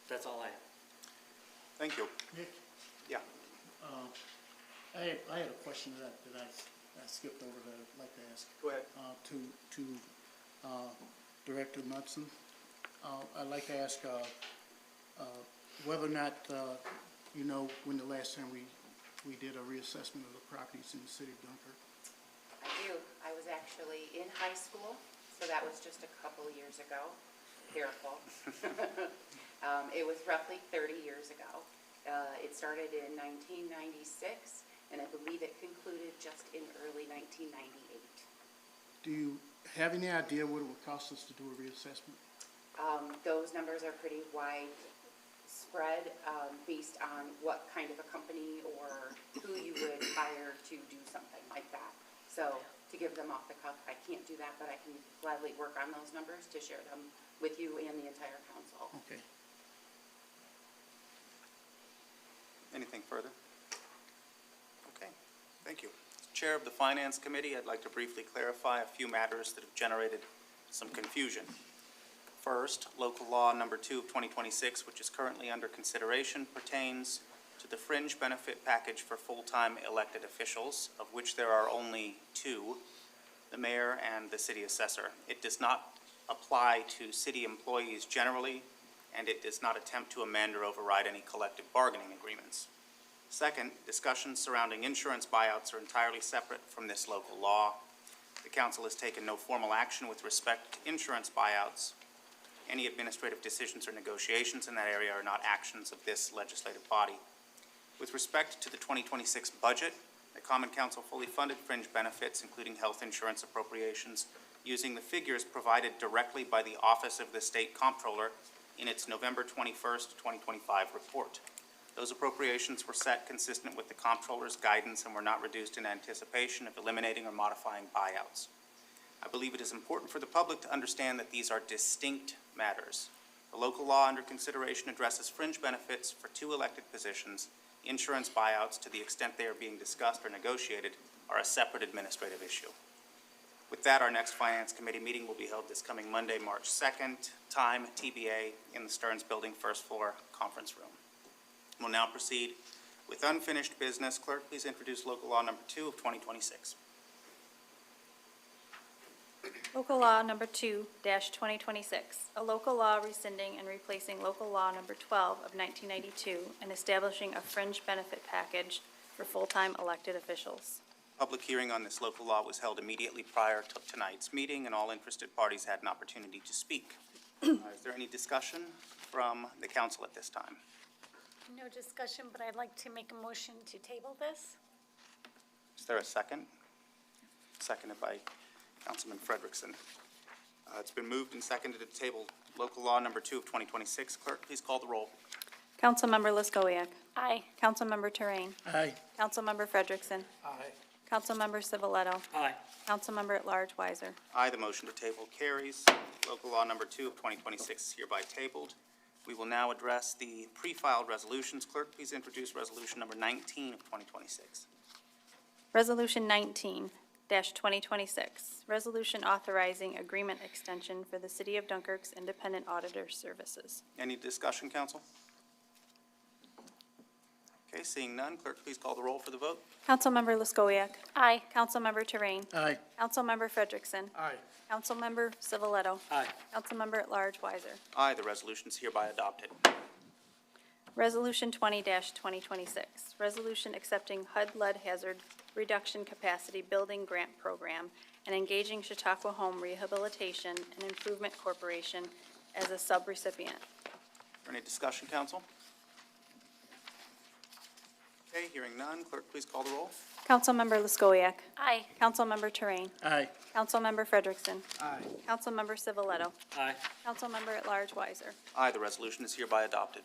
That's all I have.
Thank you.
Nick,
Yeah.
I had a question that I skipped over that I'd like to ask.
Go ahead.
To Director Munson. I'd like to ask whether or not, you know, when the last time we did a reassessment of the properties in the city of Dunkirk.
I do. I was actually in high school, so that was just a couple years ago. Careful. It was roughly 30 years ago. It started in 1996, and I believe it concluded just in early 1998.
Do you have any idea what it would cost us to do a reassessment?
Those numbers are pretty widespread based on what kind of a company or who you would hire to do something like that. So to give them off the cuff, I can't do that, but I can gladly work on those numbers to share them with you and the entire council.
Okay.
Anything further? Okay, thank you. As Chair of the Finance Committee, I'd like to briefly clarify a few matters that have generated some confusion. First, local law number 2 of 2026, which is currently under consideration, pertains to the fringe benefit package for full-time elected officials, of which there are only 2, the mayor and the city assessor. It does not apply to city employees generally, and it does not attempt to amend or override any collective bargaining agreements. Second, discussions surrounding insurance buyouts are entirely separate from this local law. The council has taken no formal action with respect to insurance buyouts. Any administrative decisions or negotiations in that area are not actions of this legislative body. With respect to the 2026 budget, the Common Council fully funded fringe benefits, including health insurance appropriations, using the figures provided directly by the Office of the State Comptroller in its November 21st, 2025 report. Those appropriations were set consistent with the Comptroller's guidance and were not reduced in anticipation of eliminating or modifying buyouts. I believe it is important for the public to understand that these are distinct matters. The local law under consideration addresses fringe benefits for 2 elected positions. Insurance buyouts, to the extent they are being discussed or negotiated, are a separate administrative issue. With that, our next Finance Committee meeting will be held this coming Monday, March 2nd, time TBA in the Stearns Building, first floor conference room. We'll now proceed with unfinished business. Clerk, please introduce local law number 2 of 2026.
Local Law Number 2-2026, a local law rescinding and replacing Local Law Number 12 of 1992 and establishing a fringe benefit package for full-time elected officials.
Public hearing on this local law was held immediately prior to tonight's meeting, and all interested parties had an opportunity to speak. Is there any discussion from the council at this time?
No discussion, but I'd like to make a motion to table this.
Is there a second? Seconded by Councilman Frederickson. It's been moved and seconded to table local law number 2 of 2026. Clerk, please call the roll.
Councilmember Liskowiak.
Aye.
Councilmember Terrain.
Aye.
Councilmember Frederickson.
Aye.
Councilmember Civiletto.
Aye.
Councilmember at Large Weiser.
Aye, the motion to table carries. Local law number 2 of 2026 is hereby tabled. We will now address the pre-filed resolutions. Clerk, please introduce resolution number 19 of 2026.
Resolution 19-2026, resolution authorizing agreement extension for the City of Dunkirk's independent auditor services.
Any discussion, council? Okay, seeing none, clerk, please call the roll for the vote.
Councilmember Liskowiak.
Aye.
Councilmember Terrain.
Aye.
Councilmember Frederickson.
Aye.
Councilmember Civiletto.
Aye.
Councilmember at Large Weiser.
Aye, the resolution is hereby adopted.
Resolution 20-2026, resolution accepting HUD lead hazard reduction capacity building grant program and engaging Chautauqua Home Rehabilitation and Improvement Corporation as a subrecipient.
Any discussion, council? Okay, hearing none, clerk, please call the roll.
Councilmember Liskowiak.
Aye.
Councilmember Terrain.
Aye.
Councilmember Frederickson.
Aye.
Councilmember Civiletto.
Aye.
Councilmember at Large Weiser.
Aye, the resolution is hereby adopted.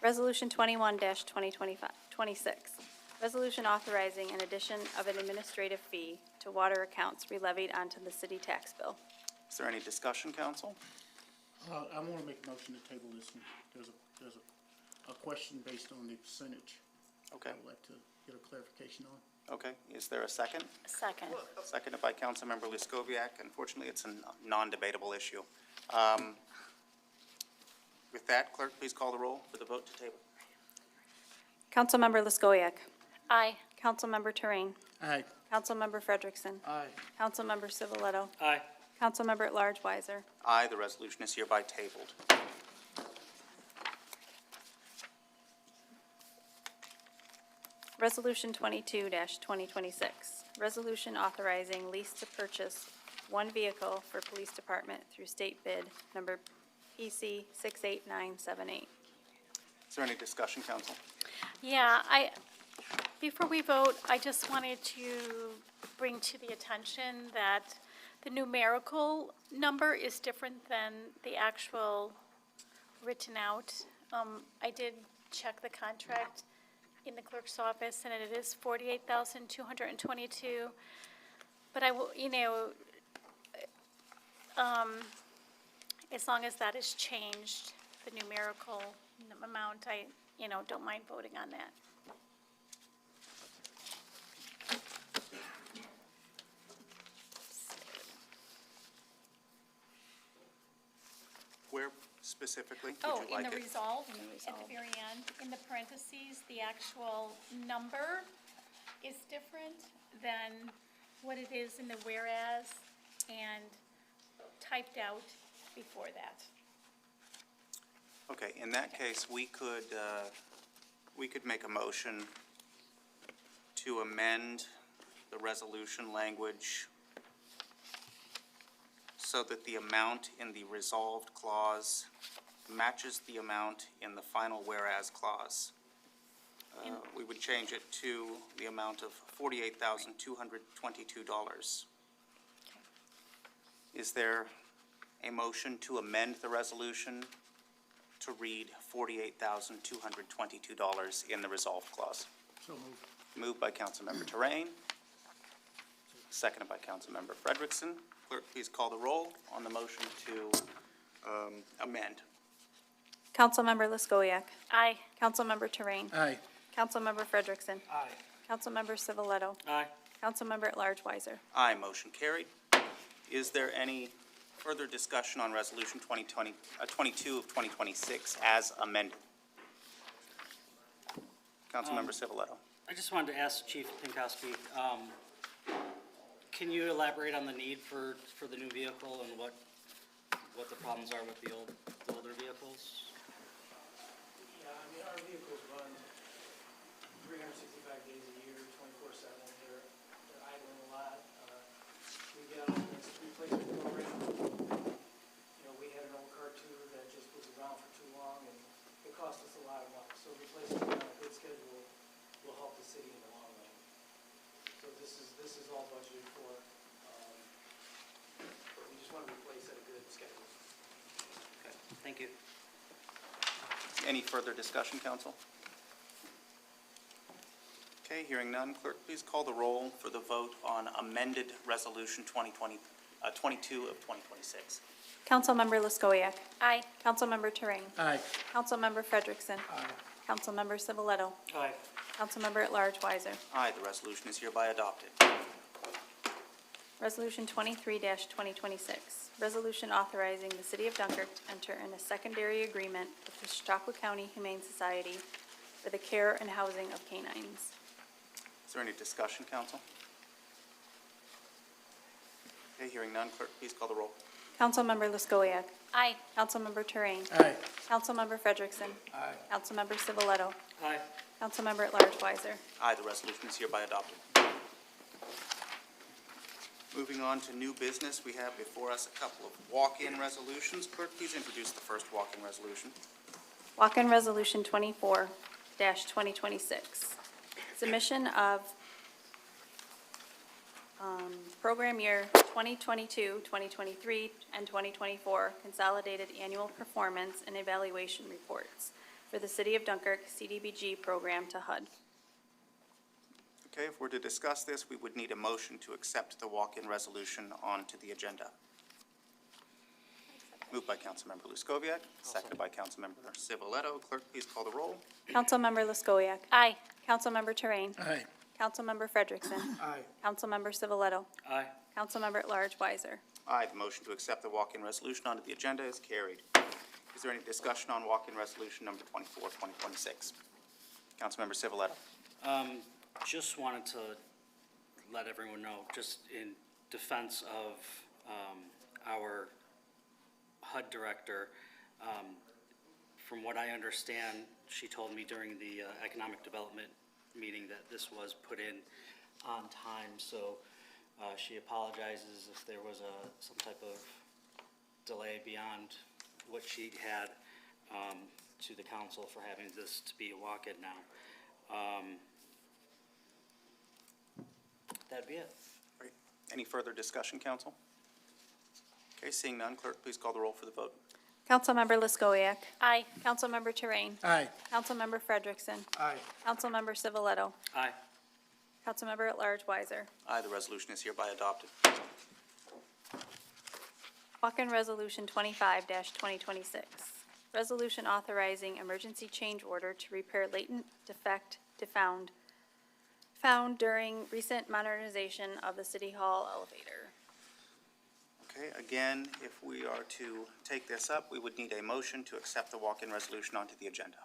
Resolution 21-2026, resolution authorizing an addition of an administrative fee to water accounts re-levied onto the city tax bill.
Is there any discussion, council?
I want to make a motion to table this one. There's a question based on the percentage.
Okay,
I would like to get a clarification on.
okay. Is there a second?
Second.
Seconded by Councilmember Liskowiak. Unfortunately, it's a non-debatable issue. With that, clerk, please call the roll for the vote to table.
Councilmember Liskowiak.
Aye.
Councilmember Terrain.
Aye.
Councilmember Frederickson.
Aye.
Councilmember Civiletto.
Aye.
Councilmember at Large Weiser.
Aye, the resolution is hereby tabled.
Resolution 22-2026, resolution authorizing lease to purchase one vehicle for police department through state bid number PC 68978.
Is there any discussion, council?
Yeah, before we vote, I just wanted to bring to the attention that the numerical number is different than the actual written out. I did check the contract in the clerk's office, and it is $48,222. But I will, as long as that is changed, the numerical amount, I, don't mind voting on that.
Where specifically would
Oh,
you
in
like
the
it?
resolve, at the very end, in the parentheses, the actual number is different than what it is in the whereas and typed out before that.
Okay, in that case, we could make a motion to amend the resolution language so that the amount in the resolved clause matches the amount in the final whereas clause. We would change it to the amount of $48,222. Is there a motion to amend the resolution to read $48,222 in the resolved clause?
So moved.
Moved by Councilmember Terrain, seconded by Councilmember Frederickson. Clerk, please call the roll on the motion to amend.
Councilmember Liskowiak.
Aye.
Councilmember Terrain.
Aye.
Councilmember Frederickson.
Aye.
Councilmember Civiletto.
Aye.
Councilmember at Large Weiser.
Aye, motion carried. Is there any further discussion on Resolution 22 of 2026 as amended? Councilmember Civiletto.
I just wanted to ask Chief Pinkowski, Can you elaborate on the need for the new vehicle and what the problems are with the older vehicles?
Yeah, I mean, our vehicles run 365 days a year, 24/7. They're idling a lot. We get on this replacement program. You know, we had an old car too that just was around for too long, and it cost us a lot of money. So replacing it on a good schedule will help the city in the long run. So this is all budgeted for. But we just want to replace at a good schedule.
Okay, thank you.
Any further discussion, council? Okay, hearing none, clerk, please call the roll for the vote on amended resolution 22 of 2026.
Councilmember Luskowiak.
Aye.
Councilmember Terrain.
Aye.
Councilmember Frederickson.
Aye.
Councilmember Civiletto.
Aye.
Councilmember at Large Weiser.
Aye, the resolution is hereby adopted.
Resolution 23-2026, resolution authorizing the City of Dunkirk to enter in a secondary agreement with the Chautauqua County Humane Society for the care and housing of canines.
Is there any discussion, council? Okay, hearing none, clerk, please call the roll.
Councilmember Luskowiak.
Aye.
Councilmember Terrain.
Aye.
Councilmember Frederickson.
Aye.
Councilmember Civiletto.
Aye.
Councilmember at Large Weiser.
Aye, the resolution is hereby adopted. Moving on to new business, we have before us a couple of walk-in resolutions. Clerk, please introduce the first walk-in resolution.
Walk-in Resolution 24-2026, submission of program year 2022, 2023, and 2024 consolidated annual performance and evaluation reports for the City of Dunkirk CDBG program to HUD.
Okay, if we're to discuss this, we would need a motion to accept the walk-in resolution onto the agenda. Moved by Councilmember Luskowiak, seconded by Councilmember Civiletto. Clerk, please call the roll.
Councilmember Luskowiak.
Aye.
Councilmember Terrain.
Aye.
Councilmember Frederickson.
Aye.
Councilmember Civiletto.
Aye.
Councilmember at Large Weiser.
Aye, the motion to accept the walk-in resolution onto the agenda is carried. Is there any discussion on walk-in resolution number 24, 2026? Councilmember Civiletto.
Just wanted to let everyone know, just in defense of our HUD director, from what I understand, she told me during the economic development meeting that this was put in on time, so she apologizes if there was some type of delay beyond what she had to the council for having this to be a walk-in now. That'd be it.
Great. Any further discussion, council? Okay, seeing none, clerk, please call the roll for the vote.
Councilmember Luskowiak.
Aye.
Councilmember Terrain.
Aye.
Councilmember Frederickson.
Aye.
Councilmember Civiletto.
Aye.
Councilmember at Large Weiser.
Aye, the resolution is hereby adopted.
Walk-in Resolution 25-2026, resolution authorizing emergency change order to repair latent defect found during recent modernization of the City Hall elevator.
Okay, again, if we are to take this up, we would need a motion to accept the walk-in resolution onto the agenda.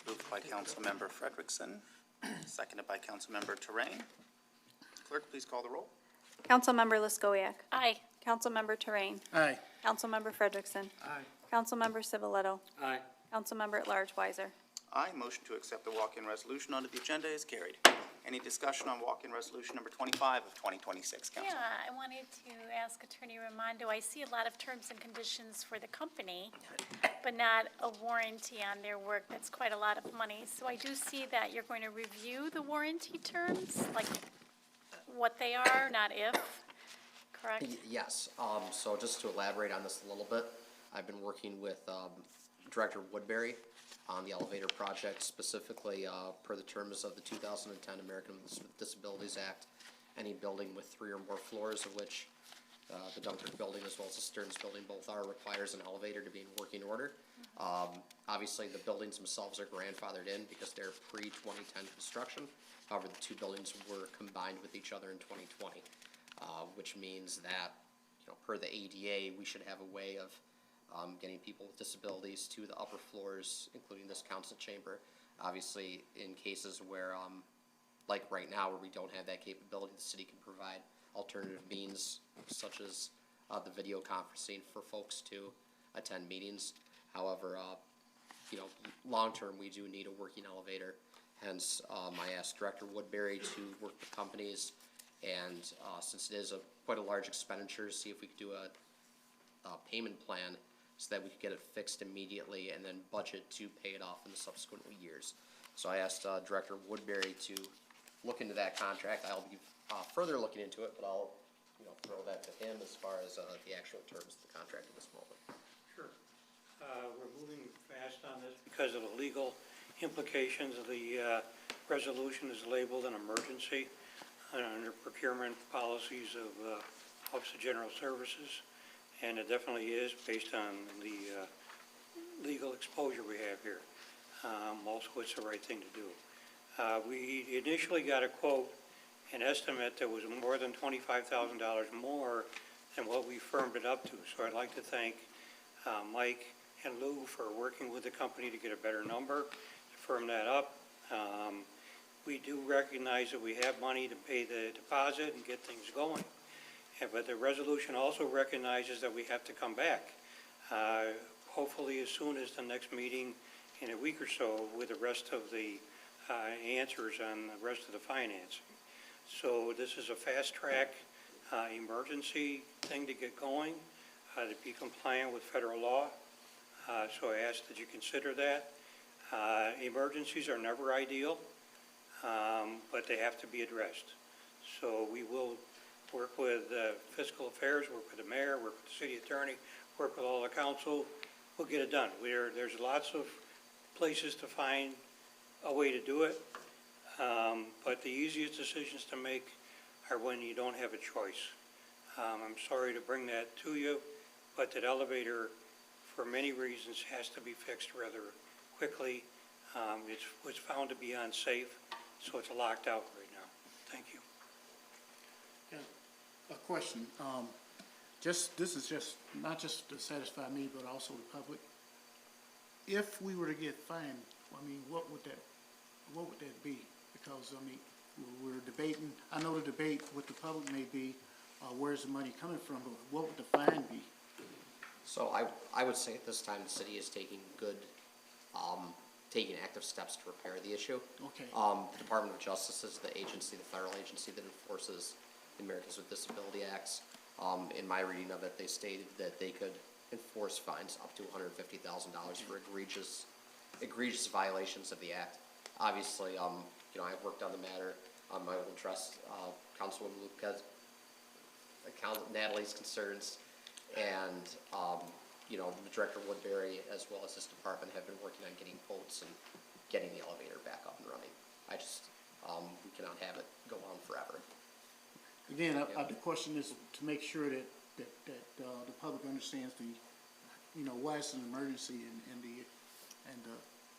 Moved by Councilmember Frederickson, seconded by Councilmember Terrain. Clerk, please call the roll.
Councilmember Luskowiak.
Aye.
Councilmember Terrain.
Aye.
Councilmember Frederickson.
Aye.
Councilmember Civiletto.
Aye.
Councilmember at Large Weiser.
Aye, motion to accept the walk-in resolution onto the agenda is carried. Any discussion on walk-in resolution number 25 of 2026, council?
Yeah, I wanted to ask Attorney Raimondo, I see a lot of terms and conditions for the company, but not a warranty on their work. That's quite a lot of money. So I do see that you're going to review the warranty terms, like what they are, not if, correct?
Yes, so just to elaborate on this a little bit, I've been working with Director Woodbury on the elevator project, specifically per the terms of the 2010 Americans with Disabilities Act. Any building with 3 or more floors, of which the Dunkirk building as well as the Stearns building both are, requires an elevator to be in working order. Obviously, the buildings themselves are grandfathered in because they're pre-2010 construction. However, the 2 buildings were combined with each other in 2020, which means that, per the ADA, we should have a way of getting people with disabilities to the upper floors, including this council chamber, Obviously, in cases where, like right now, where we don't have that capability, the city can provide alternative means such as the video conferencing for folks to attend meetings. However, long-term, we do need a working elevator. Hence, I asked Director Woodbury to work with companies, and since it is quite a large expenditure, see if we could do a payment plan so that we could get it fixed immediately and then budget to pay it off in the subsequent years. So I asked Director Woodbury to look into that contract. I'll be further looking into it, but I'll throw that to him as far as the actual terms of the contract at this moment.
Sure. We're moving fast on this because of the legal implications of the resolution is labeled an emergency under procurement policies of Office of General Services, and it definitely is based on the legal exposure we have here. Also, it's the right thing to do. We initially got a quote, an estimate that was more than $25,000 more than what we firmed it up to. So I'd like to thank Mike and Lou for working with the company to get a better number, to firm that up. We do recognize that we have money to pay the deposit and get things going. But the resolution also recognizes that we have to come back, hopefully as soon as the next meeting in a week or so, with the rest of the answers on the rest of the financing. So this is a fast-track emergency thing to get going, to be compliant with federal law. So I ask that you consider that. Emergencies are never ideal, but they have to be addressed. So we will work with fiscal affairs, work with the mayor, work with the city attorney, work with all the council. We'll get it done. There's lots of places to find a way to do it, but the easiest decisions to make are when you don't have a choice. I'm sorry to bring that to you, but that elevator, for many reasons, has to be fixed rather quickly. It was found to be unsafe, so it's locked out right now. Thank you.
A question, this is just, not just to satisfy me, but also the public. If we were to get fined, I mean, what would that be? Because, I mean, we're debating, I know the debate with the public may be, where's the money coming from, but what would the fine be?
So I would say at this time, the city is taking taking active steps to repair the issue.
Okay.
The Department of Justice is the agency, the federal agency that enforces the Americans with Disability Acts. In my reading of it, they stated that they could enforce fines up to $150,000 for egregious violations of the act. Obviously, I've worked on the matter. I will address Councilwoman Natalie's concerns, and Director Woodbury, as well as his department, have been working on getting quotes and getting the elevator back up and running. I just, we cannot have it go on forever.
Again, the question is to make sure that the public understands why it's an emergency and the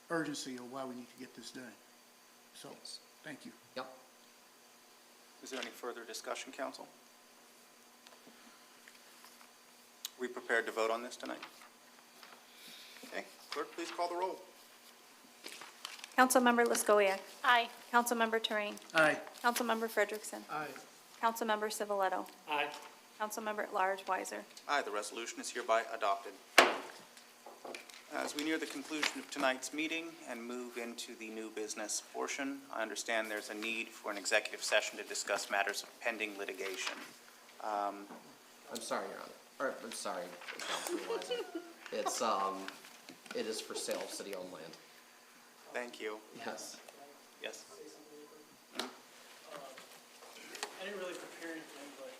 urgency of why we need to get this done. So, thank you.
Yep.
Is there any further discussion, council? We prepared to vote on this tonight? Okay, clerk, please call the roll.
Councilmember Liskowiak.
Aye.
Councilmember Terrain.
Aye.
Councilmember Frederickson.
Aye.
Councilmember Civiletto.
Aye.
Councilmember at Large Weiser.
Aye, the resolution is hereby adopted. As we near the conclusion of tonight's meeting and move into the new business portion, I understand there's a need for an executive session to discuss matters of pending litigation.
I'm sorry, Your Honor. Or, I'm sorry, Councilman Weiser. It is for sale of city-owned land.
Thank you.
Yes.
Yes.
I didn't really prepare anything, but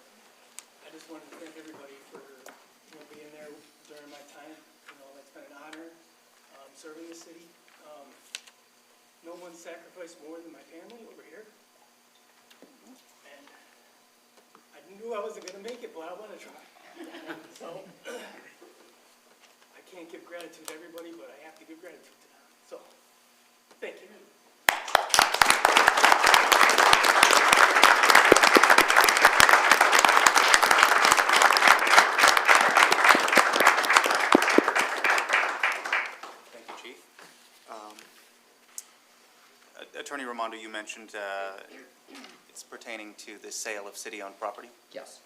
I just wanted to thank everybody for, being there during my time. It's been an honor, serving the city. No one sacrificed more than my family over here. And I knew I wasn't gonna make it, but I wanna try. So, I can't give gratitude to everybody, but I have to give gratitude to them. So, thank you.
Armando, you mentioned it's pertaining to the sale of city-owned property.
Yes.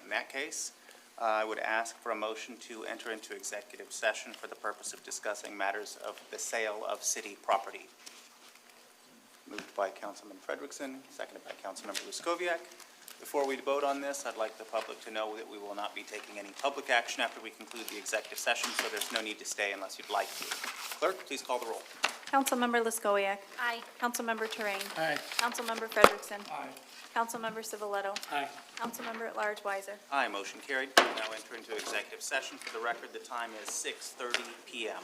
In that case, I would ask for a motion to enter into executive session for the purpose of discussing matters of the sale of city property. Moved by Councilman Frederickson, seconded by Councilmember Luskoviac. Before we vote on this, I'd like the public to know that we will not be taking any public action after we conclude the executive session, so there's no need to stay unless you'd like to. Clerk, please call the roll.
Councilmember Luskowiak.
Aye.
Councilmember Terrain.
Aye.
Councilmember Frederickson.
Aye.
Councilmember Civiletto.
Aye.
Councilmember at Large Weiser.
Aye, motion carried. We'll now enter into executive session. For the record, the time is 6:30 PM.